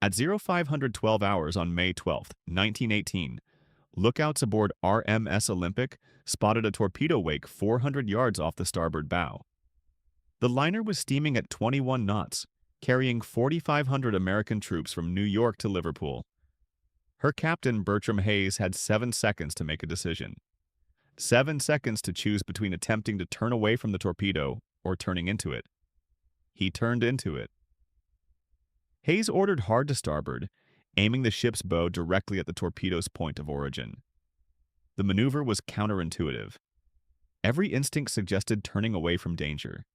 At 0512 hours on May 12, 1918, lookouts aboard RMS Olympic spotted a torpedo wake 400 yards off the starboard bow. The liner was steaming at 21 knots, carrying 4,500 American troops from New York to Liverpool. Her captain, Bertram Hayes, had 7 seconds to make a decision. 7 seconds to choose between attempting to turn away from the torpedo or turning into it. He turned into it. Hayes ordered hard to starboard, aiming the ship's bow directly at the torpedo's point of origin. The maneuver was counterintuitive. Every instinct suggested turning away from danger.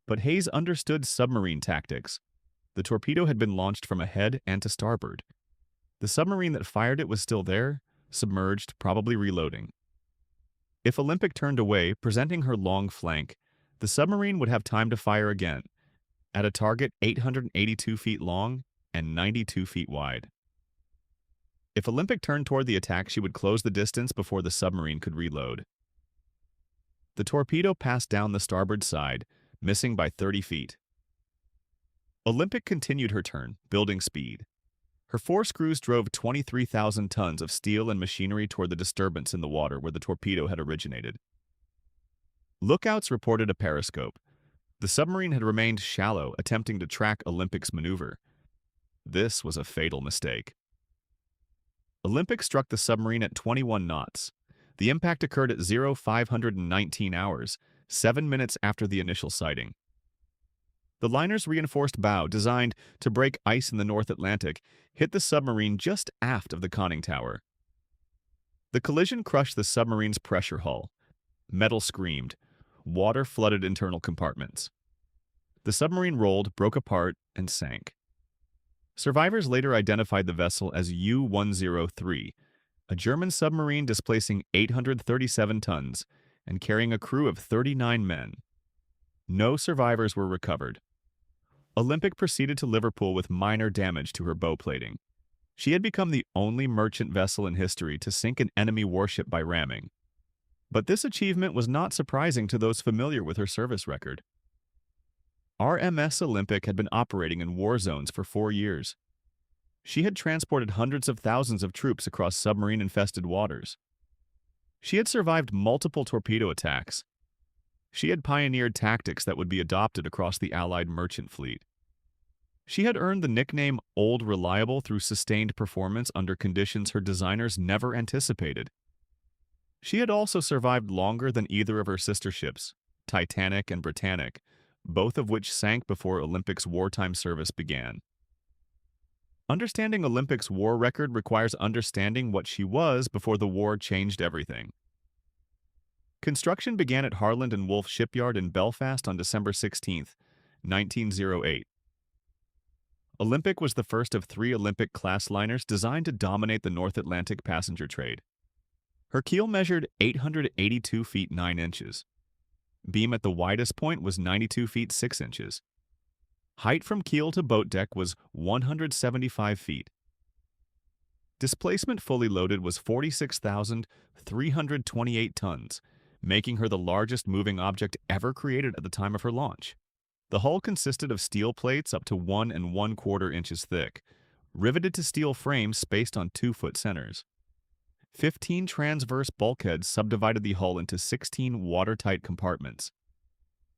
But Hayes understood submarine tactics. The torpedo had been launched from ahead and to starboard. The submarine that fired it was still there, submerged, probably reloading. If Olympic turned away, presenting her long flank, the submarine would have time to fire again, at a target 882 feet long and 92 feet wide. If Olympic turned toward the attack, she would close the distance before the submarine could reload. The torpedo passed down the starboard side, missing by 30 feet. Olympic continued her turn, building speed. Her 4 screws drove 23,000 tons of steel and machinery toward the disturbance in the water where the torpedo had originated. Lookouts reported a periscope. The submarine had remained shallow, attempting to track Olympic's maneuver. This was a fatal mistake. Olympic struck the submarine at 21 knots. The impact occurred at 0519 hours, 7 minutes after the initial sighting. The liner's reinforced bow, designed to break ice in the North Atlantic, hit the submarine just aft of the conning tower. The collision crushed the submarine's pressure hull. Metal screamed. Water flooded internal compartments. The submarine rolled, broke apart, and sank. Survivors later identified the vessel as U-103, a German submarine displacing 837 tons and carrying a crew of 39 men. No survivors were recovered. Olympic proceeded to Liverpool with minor damage to her bow plating. She had become the only merchant vessel in history to sink an enemy warship by ramming. But this achievement was not surprising to those familiar with her service record. RMS Olympic had been operating in war zones for 4 years. She had transported hundreds of thousands of troops across submarine-infested waters. She had survived multiple torpedo attacks. She had pioneered tactics that would be adopted across the Allied merchant fleet. She had earned the nickname Old Reliable through sustained performance under conditions her designers never anticipated. She had also survived longer than either of her sister ships, Titanic and Britannic, both of which sank before Olympic's wartime service began. Understanding Olympic's war record requires understanding what she was before the war changed everything. Construction began at Harland and Wolff Shipyard in Belfast on December 16, 1908. Olympic was the first of 3 Olympic-class liners designed to dominate the North Atlantic passenger trade. Her keel measured 882 feet 9 inches. Beam at the widest point was 92 feet 6 inches. Height from keel to boat deck was 175 feet. Displacement fully loaded was 46,328 tons, making her the largest moving object ever created at the time of her launch. The hull consisted of steel plates up to 1 1/4 inches thick, riveted to steel frames spaced on 2-foot centers. 15 transverse bulkheads subdivided the hull into 16 watertight compartments.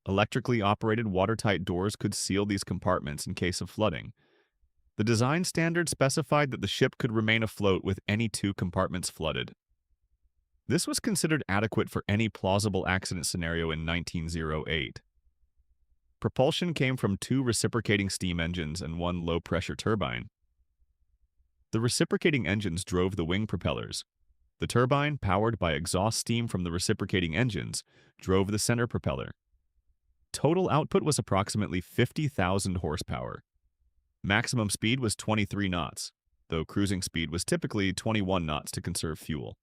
Electrically operated watertight doors could seal these compartments in case of flooding. The design standard specified that the ship could remain afloat with any 2 compartments flooded. This was considered adequate for any plausible accident scenario in 1908. Propulsion came from 2 reciprocating steam engines and 1 low-pressure turbine. The reciprocating engines drove the wing propellers. The turbine, powered by exhaust steam from the reciprocating engines, drove the center propeller. Total output was approximately 50,000 horsepower. Maximum speed was 23 knots, though cruising speed was typically 21 knots to conserve fuel.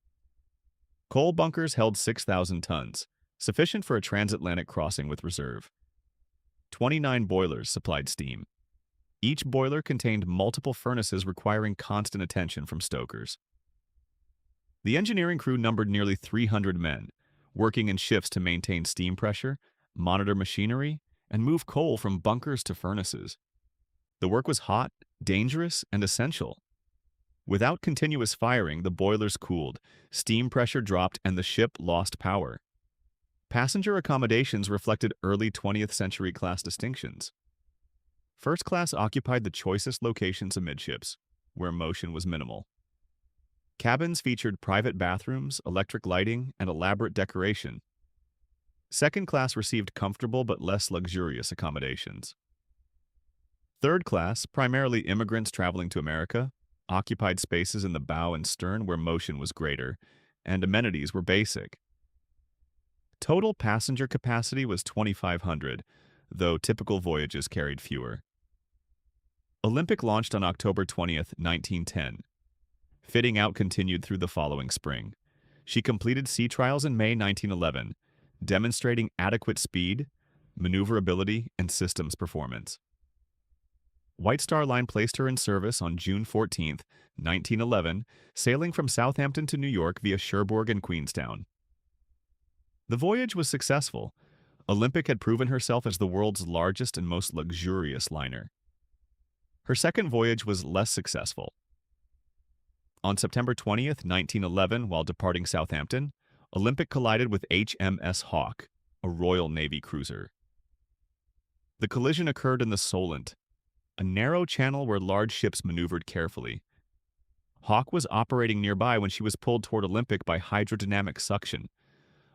Coal bunkers held 6,000 tons, sufficient for a transatlantic crossing with reserve. 29 boilers supplied steam. Each boiler contained multiple furnaces requiring constant attention from stokers. The engineering crew numbered nearly 300 men, working in shifts to maintain steam pressure, monitor machinery, and move coal from bunkers to furnaces. The work was hot, dangerous and essential. Without continuous firing, the boilers cooled, steam pressure dropped, and the ship lost power. Passenger accommodations reflected early 20th century class distinctions. First class occupied the choicest locations amidships, where motion was minimal. Cabins featured private bathrooms, electric lighting, and elaborate decoration. Second class received comfortable but less luxurious accommodations. Third class, primarily immigrants traveling to America, occupied spaces in the bow and stern where motion was greater, and amenities were basic. Total passenger capacity was 2,500, though typical voyages carried fewer. Olympic launched on October 20th, 1910. Fitting out continued through the following spring. She completed sea trials in May 1911, demonstrating adequate speed, maneuverability, and systems performance. White Star Line placed her in service on June 14, 1911, sailing from Southampton to New York via Cherbourg and Queenstown. The voyage was successful. Olympic had proven herself as the world's largest and most luxurious liner. Her second voyage was less successful. On September 20, 1911, while departing Southampton, Olympic collided with HMS Hawke, a Royal Navy cruiser. The collision occurred in the Solent, a narrow channel where large ships maneuvered carefully. Hawke was operating nearby when she was pulled toward Olympic by hydrodynamic suction,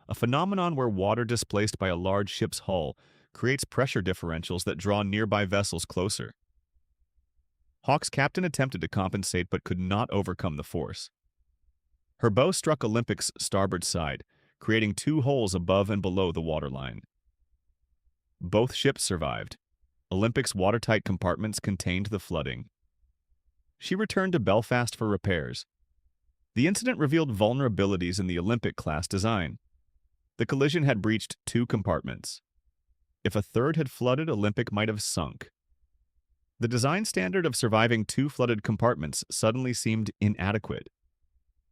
a phenomenon where water displaced by a large ship's hull creates pressure differentials that draw nearby vessels closer. Hawke's captain attempted to compensate but could not overcome the force. Her bow struck Olympic's starboard side, creating two holes above and below the waterline. Both ships survived. Olympic's watertight compartments contained the flooding. She returned to Belfast for repairs. The incident revealed vulnerabilities in the Olympic-class design. The collision had breached two compartments. If a third had flooded, Olympic might have sunk. The design standard of surviving two flooded compartments suddenly seemed inadequate.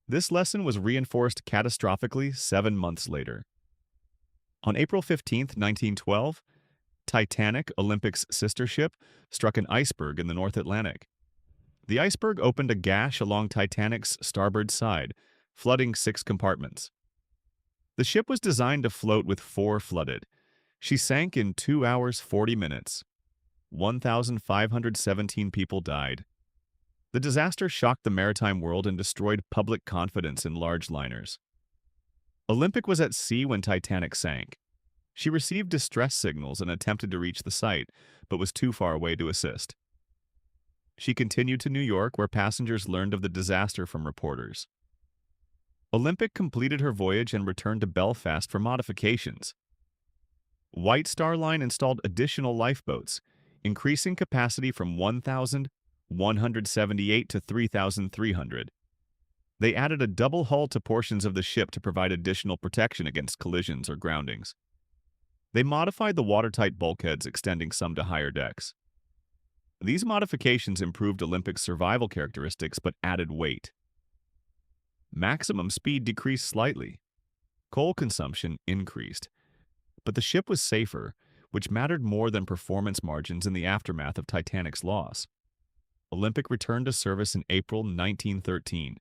This lesson was reinforced catastrophically 7 months later. On April 15, 1912, Titanic, Olympic's sister ship, struck an iceberg in the North Atlantic. The iceberg opened a gash along Titanic's starboard side, flooding 6 compartments. The ship was designed to float with 4 flooded. She sank in 2 hours 40 minutes. 1,517 people died. The disaster shocked the maritime world and destroyed public confidence in large liners. Olympic was at sea when Titanic sank. She received distress signals and attempted to reach the site, but was too far away to assist. She continued to New York, where passengers learned of the disaster from reporters. Olympic completed her voyage and returned to Belfast for modifications. White Star Line installed additional lifeboats, increasing capacity from 1,178 to 3,300. They added a double hull to portions of the ship to provide additional protection against collisions or groundings. They modified the watertight bulkheads, extending some to higher decks. These modifications improved Olympic's survival characteristics but added weight. Maximum speed decreased slightly. Coal consumption increased. But the ship was safer, which mattered more than performance margins in the aftermath of Titanic's loss. Olympic returned to service in April 1913.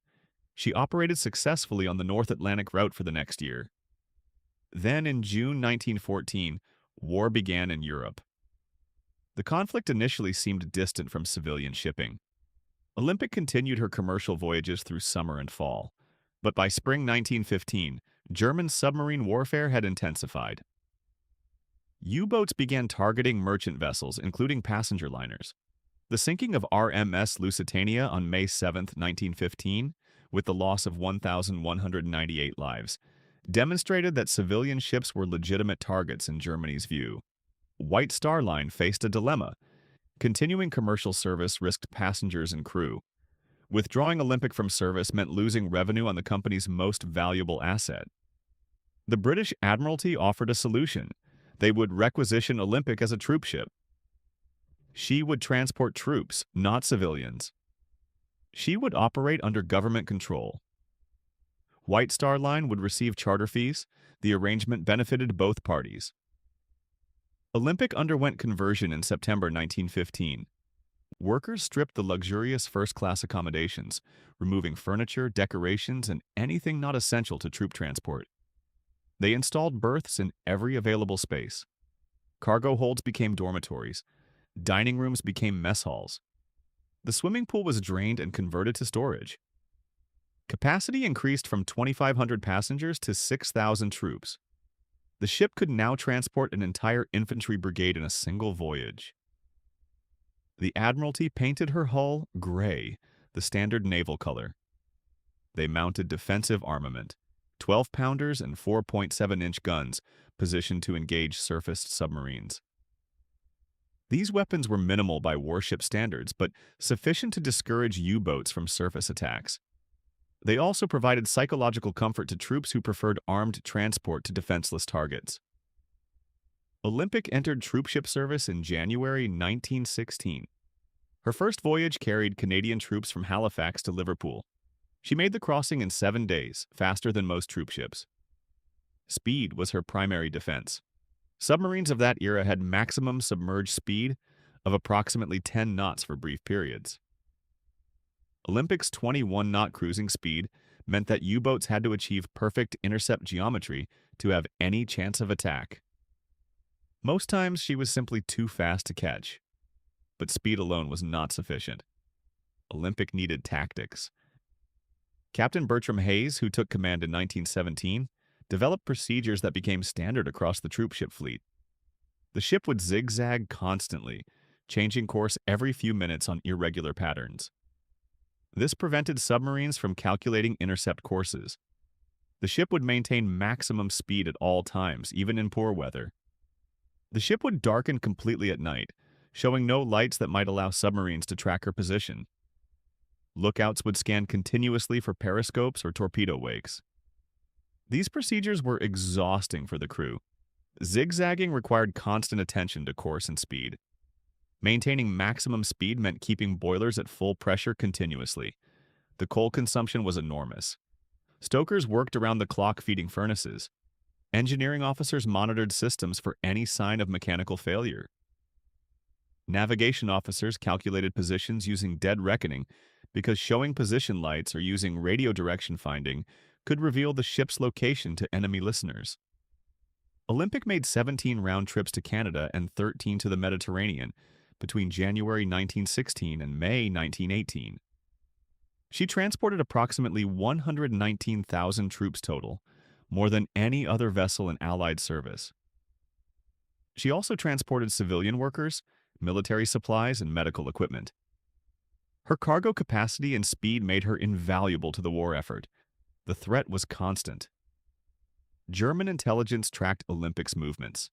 She operated successfully on the North Atlantic route for the next year. Then, in June 1914, war began in Europe. The conflict initially seemed distant from civilian shipping. Olympic continued her commercial voyages through summer and fall, but by spring 1915, German submarine warfare had intensified. U-boats began targeting merchant vessels, including passenger liners. The sinking of RMS Lusitania on May 7, 1915, with the loss of 1,198 lives, demonstrated that civilian ships were legitimate targets in Germany's view. White Star Line faced a dilemma. Continuing commercial service risked passengers and crew. Withdrawing Olympic from service meant losing revenue on the company's most valuable asset. The British Admiralty offered a solution. They would requisition Olympic as a troop ship. She would transport troops, not civilians. She would operate under government control. White Star Line would receive charter fees. The arrangement benefited both parties. Olympic underwent conversion in September 1915. Workers stripped the luxurious first-class accommodations, removing furniture, decorations, and anything not essential to troop transport. They installed berths in every available space. Cargo holds became dormitories. Dining rooms became mess halls. The swimming pool was drained and converted to storage. Capacity increased from 2,500 passengers to 6,000 troops. The ship could now transport an entire infantry brigade in a single voyage. The Admiralty painted her hull gray, the standard naval color. They mounted defensive armament, 12-pounders and 4.7-inch guns positioned to engage surfaced submarines. These weapons were minimal by warship standards, but sufficient to discourage U-boats from surface attacks. They also provided psychological comfort to troops who preferred armed transport to defenseless targets. Olympic entered troopship service in January 1916. Her first voyage carried Canadian troops from Halifax to Liverpool. She made the crossing in 7 days, faster than most troopships. Speed was her primary defense. Submarines of that era had maximum submerged speed of approximately 10 knots for brief periods. Olympic's 21-knot cruising speed meant that U-boats had to achieve perfect intercept geometry to have any chance of attack. Most times, she was simply too fast to catch. But speed alone was not sufficient. Olympic needed tactics. Captain Bertram Hayes, who took command in 1917, developed procedures that became standard across the troopship fleet. The ship would zigzag constantly, changing course every few minutes on irregular patterns. This prevented submarines from calculating intercept courses. The ship would maintain maximum speed at all times, even in poor weather. The ship would darken completely at night, showing no lights that might allow submarines to track her position. Lookouts would scan continuously for periscopes or torpedo wakes. These procedures were exhausting for the crew. Zigzagging required constant attention to course and speed. Maintaining maximum speed meant keeping boilers at full pressure continuously. The coal consumption was enormous. Stokers worked around the clock feeding furnaces. Engineering officers monitored systems for any sign of mechanical failure. Navigation officers calculated positions using dead reckoning because showing position lights or using radio direction finding could reveal the ship's location to enemy listeners. Olympic made 17 round trips to Canada and 13 to the Mediterranean between January 1916 and May 1918. She transported approximately 119,000 troops total, more than any other vessel in Allied service. She also transported civilian workers, military supplies, and medical equipment. Her cargo capacity and speed made her invaluable to the war effort. The threat was constant. German intelligence tracked Olympic's movements.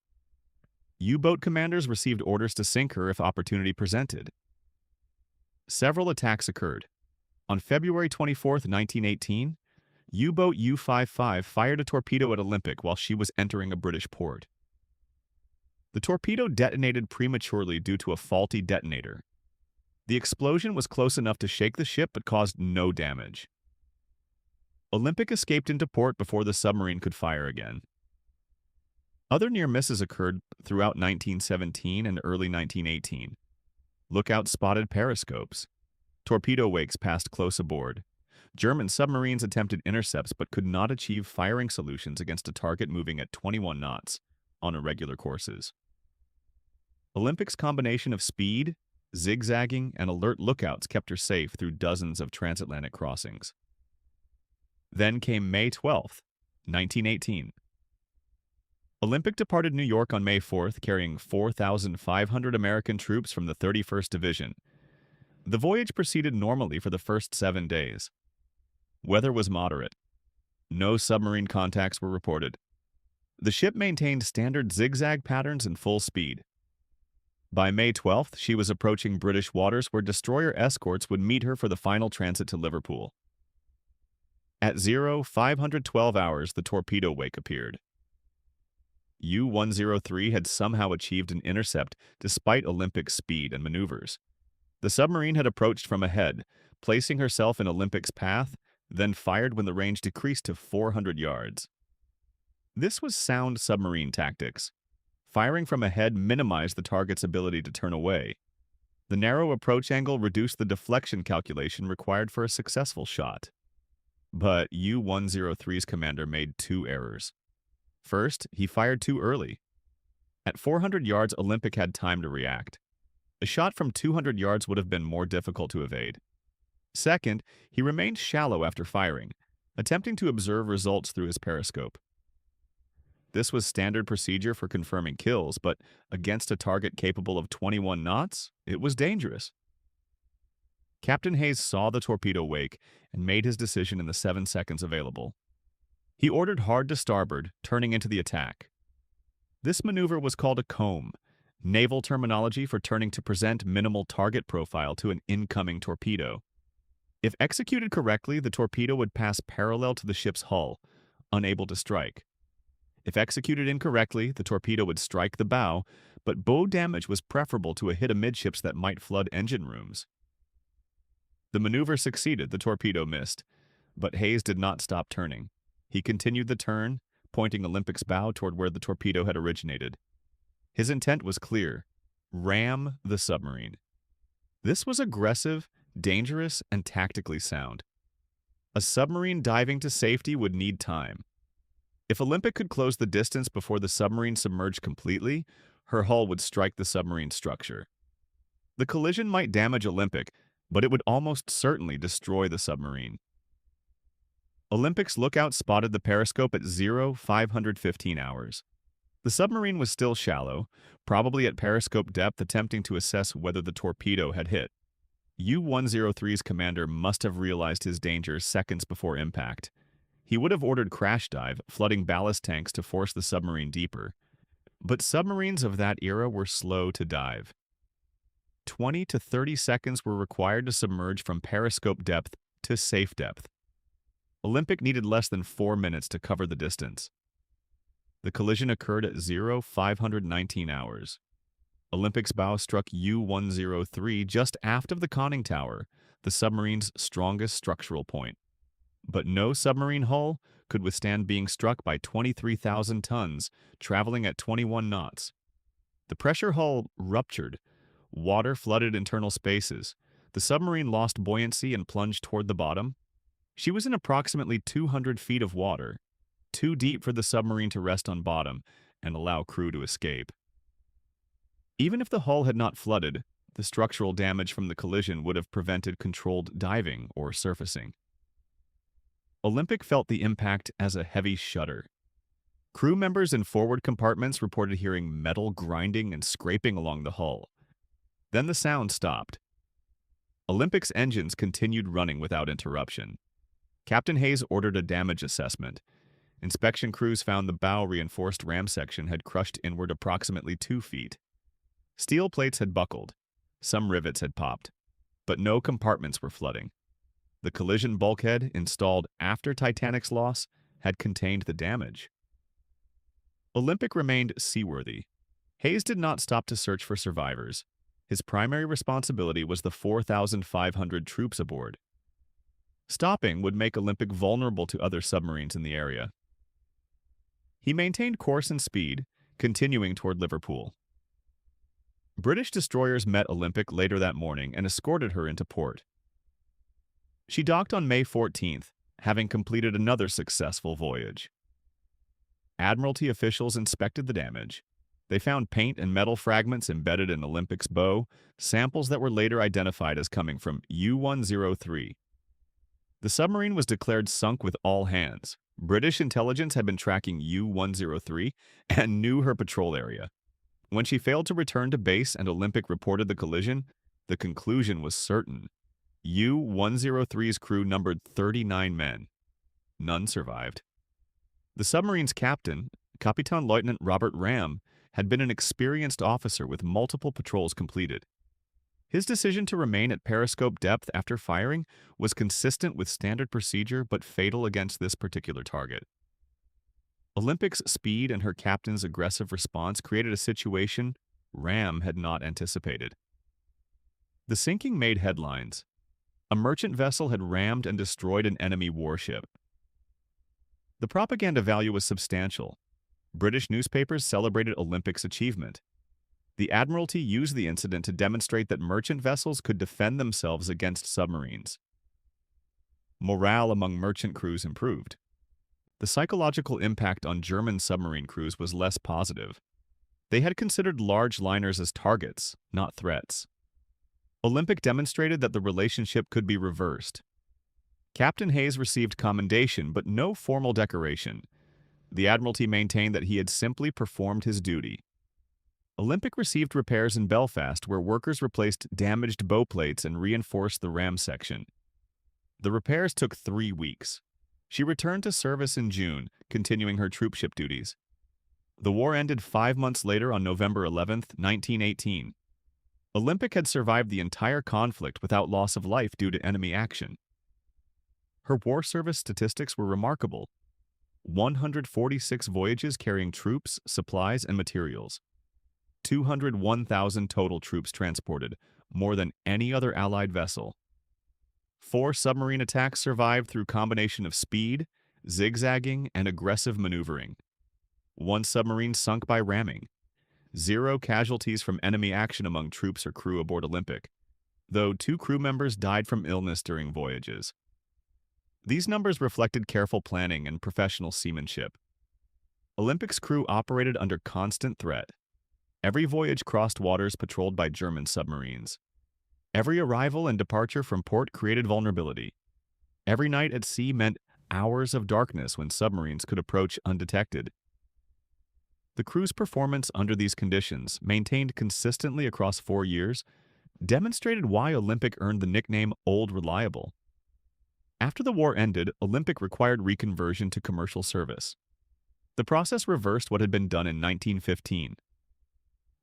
U-boat commanders received orders to sink her if opportunity presented. Several attacks occurred. On February 24, 1918, U-boat U-55 fired a torpedo at Olympic while she was entering a British port. The torpedo detonated prematurely due to a faulty detonator. The explosion was close enough to shake the ship but caused no damage. Olympic escaped into port before the submarine could fire again. Other near misses occurred throughout 1917 and early 1918. Lookouts spotted periscopes. Torpedo wakes passed close aboard. German submarines attempted intercepts but could not achieve firing solutions against a target moving at 21 knots on irregular courses. Olympic's combination of speed, zigzagging, and alert lookouts kept her safe through dozens of transatlantic crossings. Then came May 12, 1918. Olympic departed New York on May 4th, carrying 4,500 American troops from the 31st Division. The voyage proceeded normally for the first 7 days. Weather was moderate. No submarine contacts were reported. The ship maintained standard zigzag patterns and full speed. By May 12th, she was approaching British waters where destroyer escorts would meet her for the final transit to Liverpool. At 512 hours, the torpedo wake appeared. U-103 had somehow achieved an intercept despite Olympic's speed and maneuvers. The submarine had approached from ahead, placing herself in Olympic's path, then fired when the range decreased to 400 yards. This was sound submarine tactics. Firing from ahead minimized the target's ability to turn away. The narrow approach angle reduced the deflection calculation required for a successful shot. But U-103's commander made two errors. First, he fired too early. At 400 yards, Olympic had time to react. A shot from 200 yards would have been more difficult to evade. Second, he remained shallow after firing, attempting to observe results through his periscope. This was standard procedure for confirming kills, but against a target capable of 21 knots, it was dangerous. Captain Hayes saw the torpedo wake and made his decision in the 7 seconds available. He ordered hard to starboard, turning into the attack. This maneuver was called a comb, naval terminology for turning to present minimal target profile to an incoming torpedo. If executed correctly, the torpedo would pass parallel to the ship's hull, unable to strike. If executed incorrectly, the torpedo would strike the bow, but bow damage was preferable to a hit amidships that might flood engine rooms. The maneuver succeeded, the torpedo missed, but Hayes did not stop turning. He continued the turn, pointing Olympic's bow toward where the torpedo had originated. His intent was clear: ram the submarine. This was aggressive, dangerous, and tactically sound. A submarine diving to safety would need time. If Olympic could close the distance before the submarine submerged completely, her hull would strike the submarine structure. The collision might damage Olympic, but it would almost certainly destroy the submarine. Olympic's lookout spotted the periscope at 0515 hours. The submarine was still shallow, probably at periscope depth, attempting to assess whether the torpedo had hit. U-103's commander must have realized his danger seconds before impact. He would have ordered crash dive, flooding ballast tanks to force the submarine deeper. But submarines of that era were slow to dive. 20 to 30 seconds were required to submerge from periscope depth to safe depth. Olympic needed less than 4 minutes to cover the distance. The collision occurred at 0519 hours. Olympic's bow struck U-103 just aft of the conning tower, the submarine's strongest structural point. But no submarine hull could withstand being struck by 23,000 tons, traveling at 21 knots. The pressure hull ruptured. Water flooded internal spaces. The submarine lost buoyancy and plunged toward the bottom. She was in approximately 200 feet of water, too deep for the submarine to rest on bottom and allow crew to escape. Even if the hull had not flooded, the structural damage from the collision would have prevented controlled diving or surfacing. Olympic felt the impact as a heavy shudder. Crew members in forward compartments reported hearing metal grinding and scraping along the hull. Then the sound stopped. Olympic's engines continued running without interruption. Captain Hayes ordered a damage assessment. Inspection crews found the bow reinforced ram section had crushed inward approximately 2 feet. Steel plates had buckled. Some rivets had popped. But no compartments were flooding. The collision bulkhead, installed after Titanic's loss, had contained the damage. Olympic remained seaworthy. Hayes did not stop to search for survivors. His primary responsibility was the 4,500 troops aboard. Stopping would make Olympic vulnerable to other submarines in the area. He maintained course and speed, continuing toward Liverpool. British destroyers met Olympic later that morning and escorted her into port. She docked on May 14th, having completed another successful voyage. Admiralty officials inspected the damage. They found paint and metal fragments embedded in Olympic's bow, samples that were later identified as coming from U-103. The submarine was declared sunk with all hands. British intelligence had been tracking U-103 and knew her patrol area. When she failed to return to base and Olympic reported the collision, the conclusion was certain. U-103's crew numbered 39 men. None survived. The submarine's captain, Capitan Lieutenant Robert Ram, had been an experienced officer with multiple patrols completed. His decision to remain at periscope depth after firing was consistent with standard procedure but fatal against this particular target. Olympic's speed and her captain's aggressive response created a situation Ram had not anticipated. The sinking made headlines. A merchant vessel had rammed and destroyed an enemy warship. The propaganda value was substantial. British newspapers celebrated Olympic's achievement. The Admiralty used the incident to demonstrate that merchant vessels could defend themselves against submarines. Morale among merchant crews improved. The psychological impact on German submarine crews was less positive. They had considered large liners as targets, not threats. Olympic demonstrated that the relationship could be reversed. Captain Hayes received commendation but no formal decoration. The Admiralty maintained that he had simply performed his duty. Olympic received repairs in Belfast where workers replaced damaged bow plates and reinforced the ram section. The repairs took 3 weeks. She returned to service in June, continuing her troopship duties. The war ended 5 months later on November 11, 1918. Olympic had survived the entire conflict without loss of life due to enemy action. Her war service statistics were remarkable. 146 voyages carrying troops, supplies, and materials. 201,000 total troops transported, more than any other Allied vessel. 4 submarine attacks survived through combination of speed, zigzagging, and aggressive maneuvering. 1 submarine sunk by ramming. 0 casualties from enemy action among troops or crew aboard Olympic, though 2 crew members died from illness during voyages. These numbers reflected careful planning and professional seamanship. Olympic's crew operated under constant threat. Every voyage crossed waters patrolled by German submarines. Every arrival and departure from port created vulnerability. Every night at sea meant hours of darkness when submarines could approach undetected. The crew's performance under these conditions, maintained consistently across 4 years, demonstrated why Olympic earned the nickname Old Reliable. After the war ended, Olympic required reconversion to commercial service. The process reversed what had been done in 1915.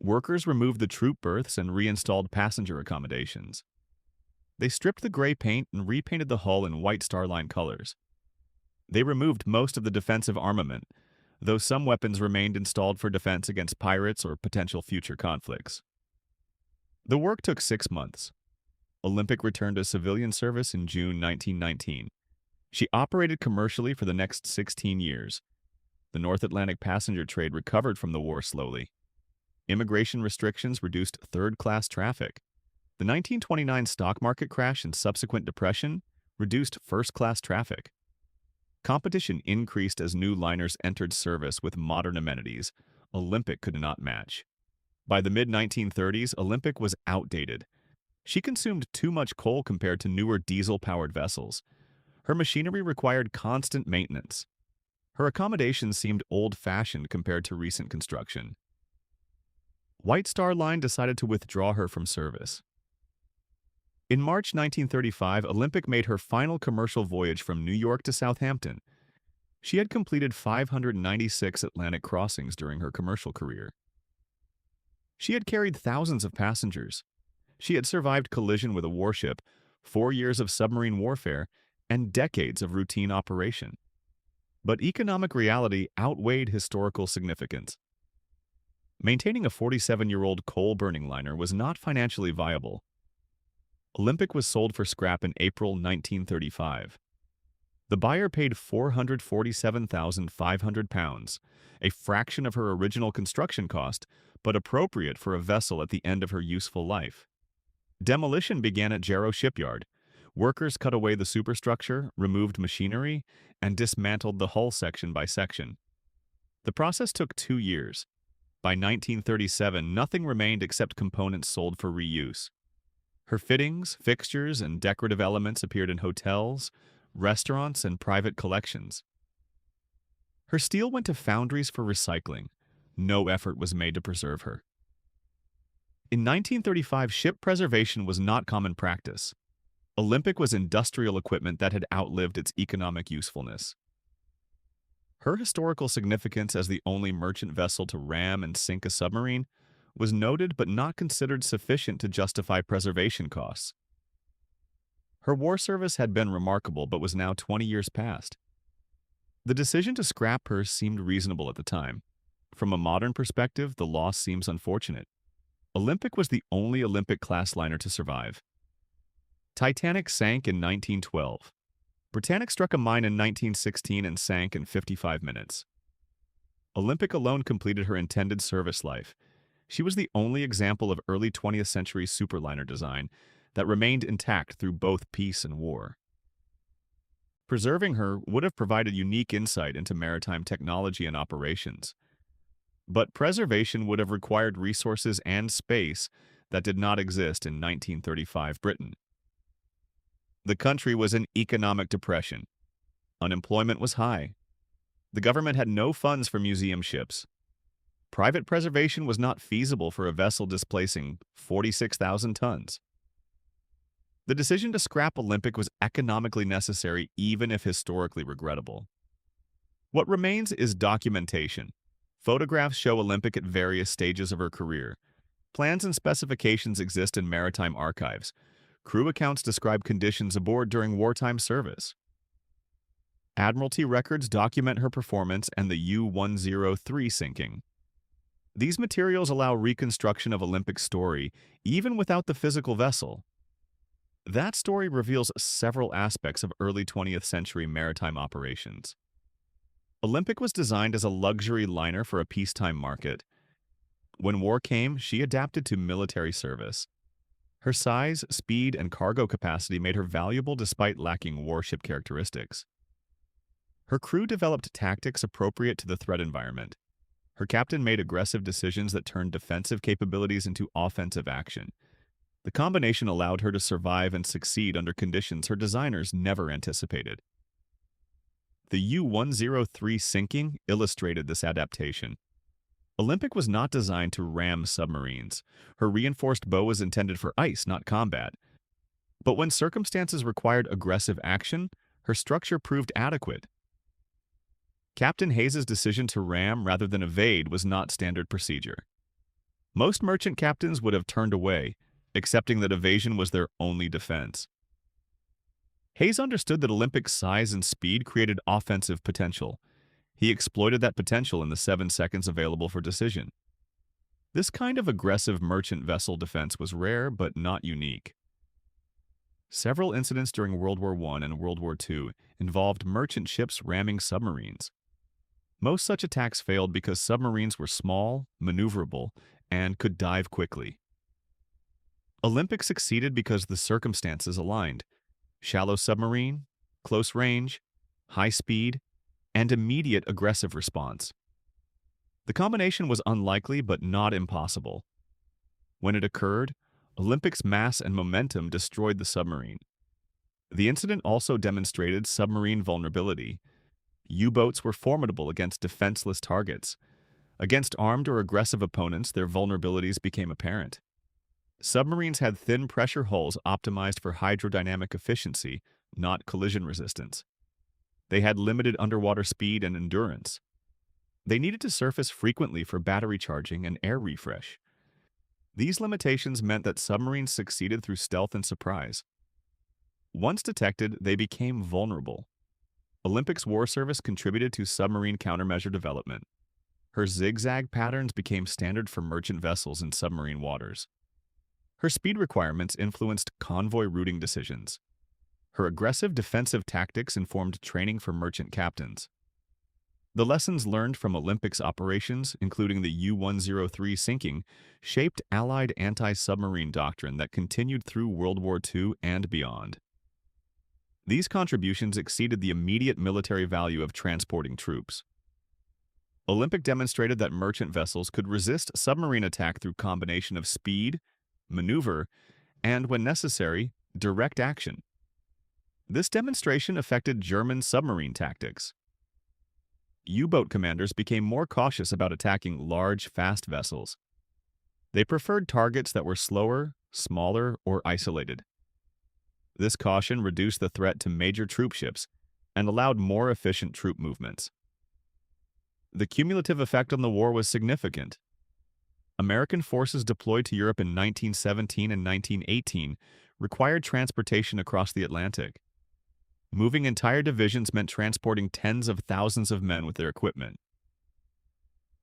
Workers removed the troop berths and reinstalled passenger accommodations. They stripped the gray paint and repainted the hull in White Star Line colors. They removed most of the defensive armament, though some weapons remained installed for defense against pirates or potential future conflicts. The work took 6 months. Olympic returned to civilian service in June 1919. She operated commercially for the next 16 years. The North Atlantic passenger trade recovered from the war slowly. Immigration restrictions reduced third-class traffic. The 1929 stock market crash and subsequent depression reduced first-class traffic. Competition increased as new liners entered service with modern amenities Olympic could not match. By the mid-1930s, Olympic was outdated. She consumed too much coal compared to newer diesel-powered vessels. Her machinery required constant maintenance. Her accommodations seemed old-fashioned compared to recent construction. White Star Line decided to withdraw her from service. In March 1935, Olympic made her final commercial voyage from New York to Southampton. She had completed 596 Atlantic crossings during her commercial career. She had carried thousands of passengers. She had survived collision with a warship, 4 years of submarine warfare, and decades of routine operation. But economic reality outweighed historical significance. Maintaining a 47-year-old coal-burning liner was not financially viable. Olympic was sold for scrap in April 1935. The buyer paid £447,500, a fraction of her original construction cost, but appropriate for a vessel at the end of her useful life. Demolition began at Jarrow Shipyard. Workers cut away the superstructure, removed machinery, and dismantled the hull section by section. The process took 2 years. By 1937, nothing remained except components sold for reuse. Her fittings, fixtures, and decorative elements appeared in hotels, restaurants, and private collections. Her steel went to foundries for recycling. No effort was made to preserve her. In 1935, ship preservation was not common practice. Olympic was industrial equipment that had outlived its economic usefulness. Her historical significance as the only merchant vessel to ram and sink a submarine was noted but not considered sufficient to justify preservation costs. Her war service had been remarkable but was now 20 years past. The decision to scrap her seemed reasonable at the time. From a modern perspective, the loss seems unfortunate. Olympic was the only Olympic-class liner to survive. Titanic sank in 1912. Britannic struck a mine in 1916 and sank in 55 minutes. Olympic alone completed her intended service life. She was the only example of early 20th century superliner design that remained intact through both peace and war. Preserving her would have provided unique insight into maritime technology and operations, but preservation would have required resources and space that did not exist in 1935 Britain. The country was in economic depression. Unemployment was high. The government had no funds for museum ships. Private preservation was not feasible for a vessel displacing 46,000 tons. The decision to scrap Olympic was economically necessary, even if historically regrettable. What remains is documentation. Photographs show Olympic at various stages of her career. Plans and specifications exist in maritime archives. Crew accounts describe conditions aboard during wartime service. Admiralty records document her performance and the U-103 sinking. These materials allow reconstruction of Olympic's story, even without the physical vessel. That story reveals several aspects of early 20th century maritime operations. Olympic was designed as a luxury liner for a peacetime market. When war came, she adapted to military service. Her size, speed, and cargo capacity made her valuable despite lacking warship characteristics. Her crew developed tactics appropriate to the threat environment. Her captain made aggressive decisions that turned defensive capabilities into offensive action. The combination allowed her to survive and succeed under conditions her designers never anticipated. The U-103 sinking illustrated this adaptation. Olympic was not designed to ram submarines. Her reinforced bow was intended for ice, not combat. But when circumstances required aggressive action, her structure proved adequate. Captain Hayes's decision to ram rather than evade was not standard procedure. Most merchant captains would have turned away, accepting that evasion was their only defense. Hayes understood that Olympic's size and speed created offensive potential. He exploited that potential in the 7 seconds available for decision. This kind of aggressive merchant vessel defense was rare but not unique. Several incidents during World War I and World War II involved merchant ships ramming submarines. Most such attacks failed because submarines were small, maneuverable, and could dive quickly. Olympic succeeded because the circumstances aligned: shallow submarine, close range, high speed, and immediate aggressive response. The combination was unlikely but not impossible. When it occurred, Olympic's mass and momentum destroyed the submarine. The incident also demonstrated submarine vulnerability. U-boats were formidable against defenseless targets. Against armed or aggressive opponents, their vulnerabilities became apparent. Submarines had thin pressure hulls optimized for hydrodynamic efficiency, not collision resistance. They had limited underwater speed and endurance. They needed to surface frequently for battery charging and air refresh. These limitations meant that submarines succeeded through stealth and surprise. Once detected, they became vulnerable. Olympic's war service contributed to submarine countermeasure development. Her zigzag patterns became standard for merchant vessels in submarine waters. Her speed requirements influenced convoy routing decisions. Her aggressive defensive tactics informed training for merchant captains. The lessons learned from Olympic's operations, including the U-103 sinking, shaped Allied anti-submarine doctrine that continued through World War II and beyond. These contributions exceeded the immediate military value of transporting troops. Olympic demonstrated that merchant vessels could resist submarine attack through combination of speed, maneuver, and, when necessary, direct action. This demonstration affected German submarine tactics. U-boat commanders became more cautious about attacking large, fast vessels. They preferred targets that were slower, smaller, or isolated. This caution reduced the threat to major troop ships and allowed more efficient troop movements. The cumulative effect on the war was significant. American forces deployed to Europe in 1917 and 1918 required transportation across the Atlantic. Moving entire divisions meant transporting tens of thousands of men with their equipment.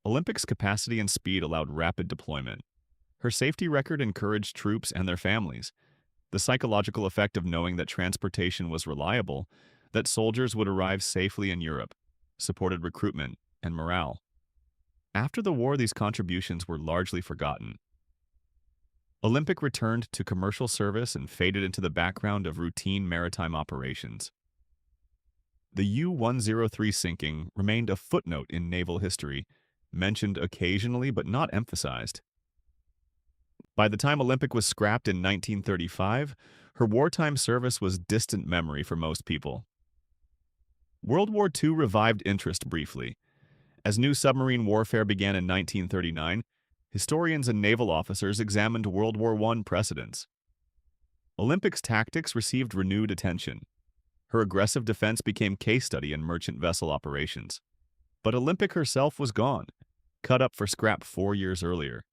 Olympic's capacity and speed allowed rapid deployment. Her safety record encouraged troops and their families. The psychological effect of knowing that transportation was reliable, that soldiers would arrive safely in Europe, supported recruitment and morale. After the war, these contributions were largely forgotten. Olympic returned to commercial service and faded into the background of routine maritime operations. The U-103 sinking remained a footnote in naval history, mentioned occasionally but not emphasized. By the time Olympic was scrapped in 1935, her wartime service was distant memory for most people. World War II revived interest briefly. As new submarine warfare began in 1939, historians and naval officers examined World War I precedents. Olympic's tactics received renewed attention. Her aggressive defense became case study in merchant vessel operations. But Olympic herself was gone, cut up for scrap 4 years earlier.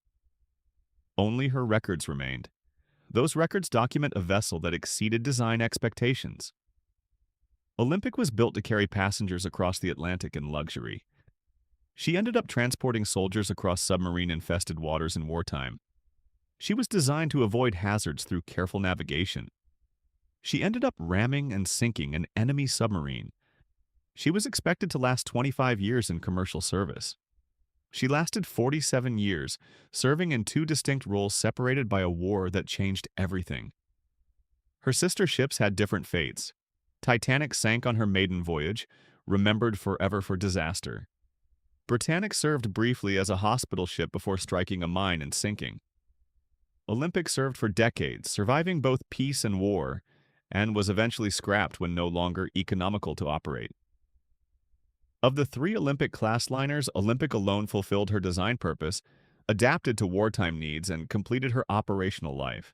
Only her records remained. Those records document a vessel that exceeded design expectations. Olympic was built to carry passengers across the Atlantic in luxury. She ended up transporting soldiers across submarine-infested waters in wartime. She was designed to avoid hazards through careful navigation. She ended up ramming and sinking an enemy submarine. She was expected to last 25 years in commercial service. She lasted 47 years, serving in 2 distinct roles separated by a war that changed everything. Her sister ships had different fates. Titanic sank on her maiden voyage, remembered forever for disaster. Britannic served briefly as a hospital ship before striking a mine and sinking. Olympic served for decades, surviving both peace and war, and was eventually scrapped when no longer economical to operate. Of the 3 Olympic-class liners, Olympic alone fulfilled her design purpose, adapted to wartime needs, and completed her operational life.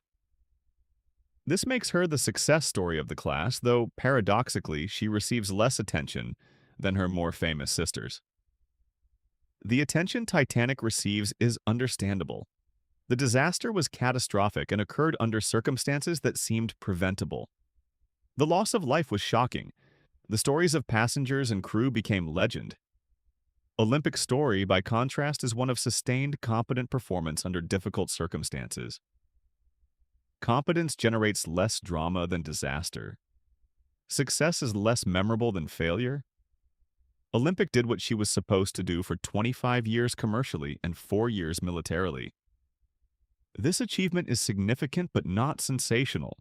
This makes her the success story of the class, though paradoxically, she receives less attention than her more famous sisters. The attention Titanic receives is understandable. The disaster was catastrophic and occurred under circumstances that seemed preventable. The loss of life was shocking. The stories of passengers and crew became legend. Olympic's story, by contrast, is one of sustained, competent performance under difficult circumstances. Competence generates less drama than disaster. Success is less memorable than failure. Olympic did what she was supposed to do for 25 years commercially and 4 years militarily. This achievement is significant but not sensational.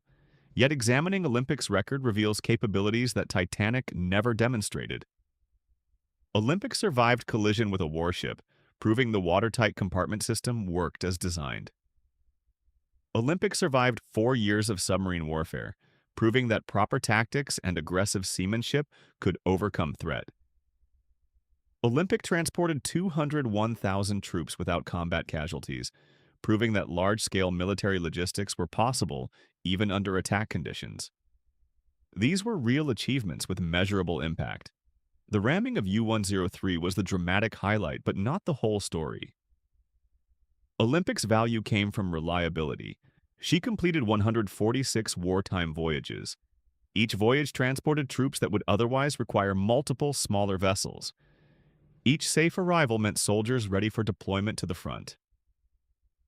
Yet examining Olympic's record reveals capabilities that Titanic never demonstrated. Olympic survived collision with a warship, proving the watertight compartment system worked as designed. Olympic survived 4 years of submarine warfare, proving that proper tactics and aggressive seamanship could overcome threat. Olympic transported 201,000 troops without combat casualties, proving that large-scale military logistics were possible even under attack conditions. These were real achievements with measurable impact. The ramming of U-103 was the dramatic highlight, but not the whole story. Olympic's value came from reliability. She completed 146 wartime voyages. Each voyage transported troops that would otherwise require multiple smaller vessels. Each safe arrival meant soldiers ready for deployment to the front.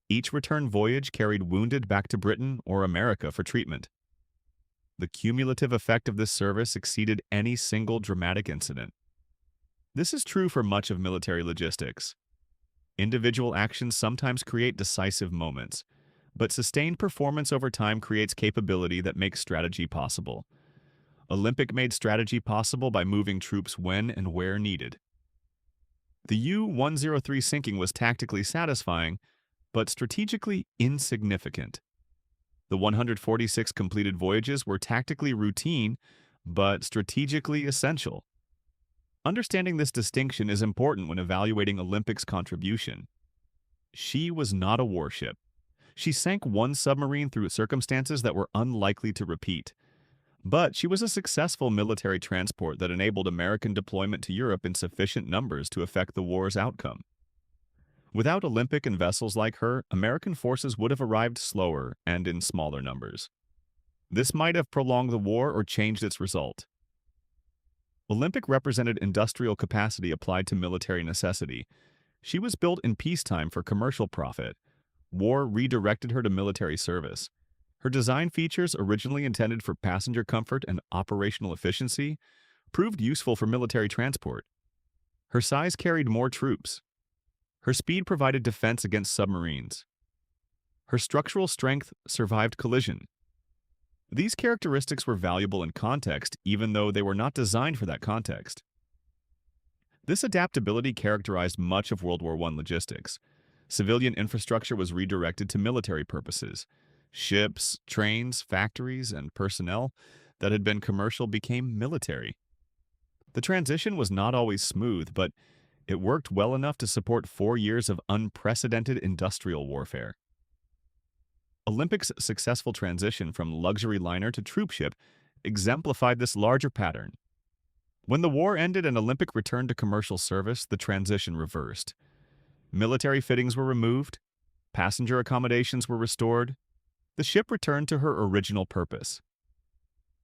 Each return voyage carried wounded back to Britain or America for treatment. The cumulative effect of this service exceeded any single dramatic incident. This is true for much of military logistics. Individual actions sometimes create decisive moments, but sustained performance over time creates capability that makes strategy possible. Olympic made strategy possible by moving troops when and where needed. The U-103 sinking was tactically satisfying, but strategically insignificant. The 146 completed voyages were tactically routine, but strategically essential. Understanding this distinction is important when evaluating Olympic's contribution. She was not a warship. She sank one submarine through circumstances that were unlikely to repeat. But she was a successful military transport that enabled American deployment to Europe in sufficient numbers to affect the war's outcome. Without Olympic and vessels like her, American forces would have arrived slower and in smaller numbers. This might have prolonged the war or changed its result. Olympic represented industrial capacity applied to military necessity. She was built in peacetime for commercial profit. War redirected her to military service. Her design features, originally intended for passenger comfort and operational efficiency, proved useful for military transport. Her size carried more troops. Her speed provided defense against submarines. Her structural strength survived collision. These characteristics were valuable in context, even though they were not designed for that context. This adaptability characterized much of World War I logistics. Civilian infrastructure was redirected to military purposes. Ships, trains, factories, and personnel that had been commercial became military. The transition was not always smooth, but it worked well enough to support 4 years of unprecedented industrial warfare. Olympic's successful transition from luxury liner to troopship exemplified this larger pattern. When the war ended and Olympic returned to commercial service, the transition reversed. Military fittings were removed, passenger accommodations were restored, the ship returned to her original purpose.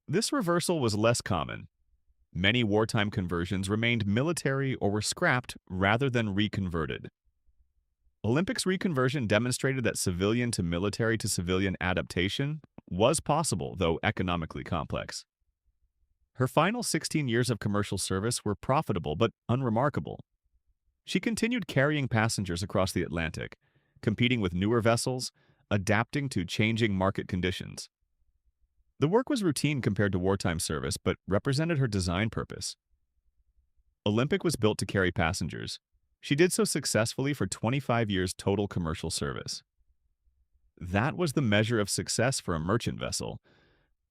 This reversal was less common. Many wartime conversions remained military or were scrapped rather than reconverted. Olympic's reconversion demonstrated that civilian to civilian adaptation was possible, though economically complex. Her final 16 years of commercial service were profitable but unremarkable. She continued carrying passengers across the Atlantic, competing with newer vessels, adapting to changing market conditions. The work was routine compared to wartime service, but represented her design purpose. Olympic was built to carry passengers. She did so successfully for 25 years total commercial service. That was the measure of success for a merchant vessel.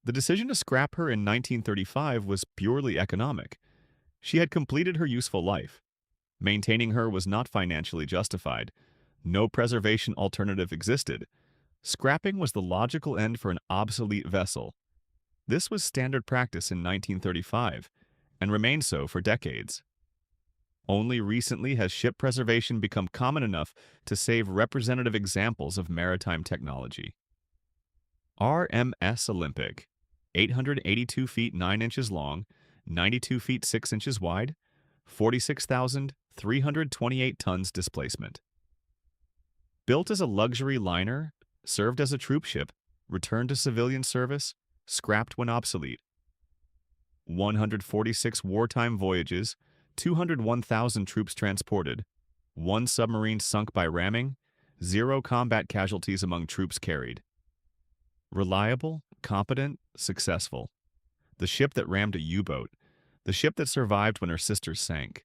The decision to scrap her in 1935 was purely economic. She had completed her useful life. Maintaining her was not financially justified. No preservation alternative existed. Scrapping was the logical end for an obsolete vessel. This was standard practice in 1935, and remained so for decades. Only recently has ship preservation become common enough to save representative examples of maritime technology. RMS Olympic, 882 feet 9 inches long, 92 feet 6 inches wide, 46,328 tons displacement. Built as a luxury liner, served as a troopship, returned to civilian service, scrapped when obsolete. 146 wartime voyages, 201,000 troops transported, 1 submarine sunk by ramming, 0 combat casualties among troops carried. Reliable, competent, successful. The ship that rammed a U-boat, the ship that survived when her sisters sank.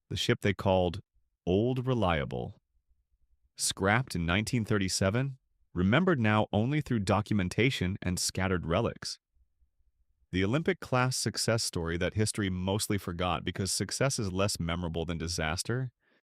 The ship they called Old Reliable. Scrapped in 1937, remembered now only through documentation and scattered relics. The Olympic-class success story that history mostly forgot because success is less memorable than disaster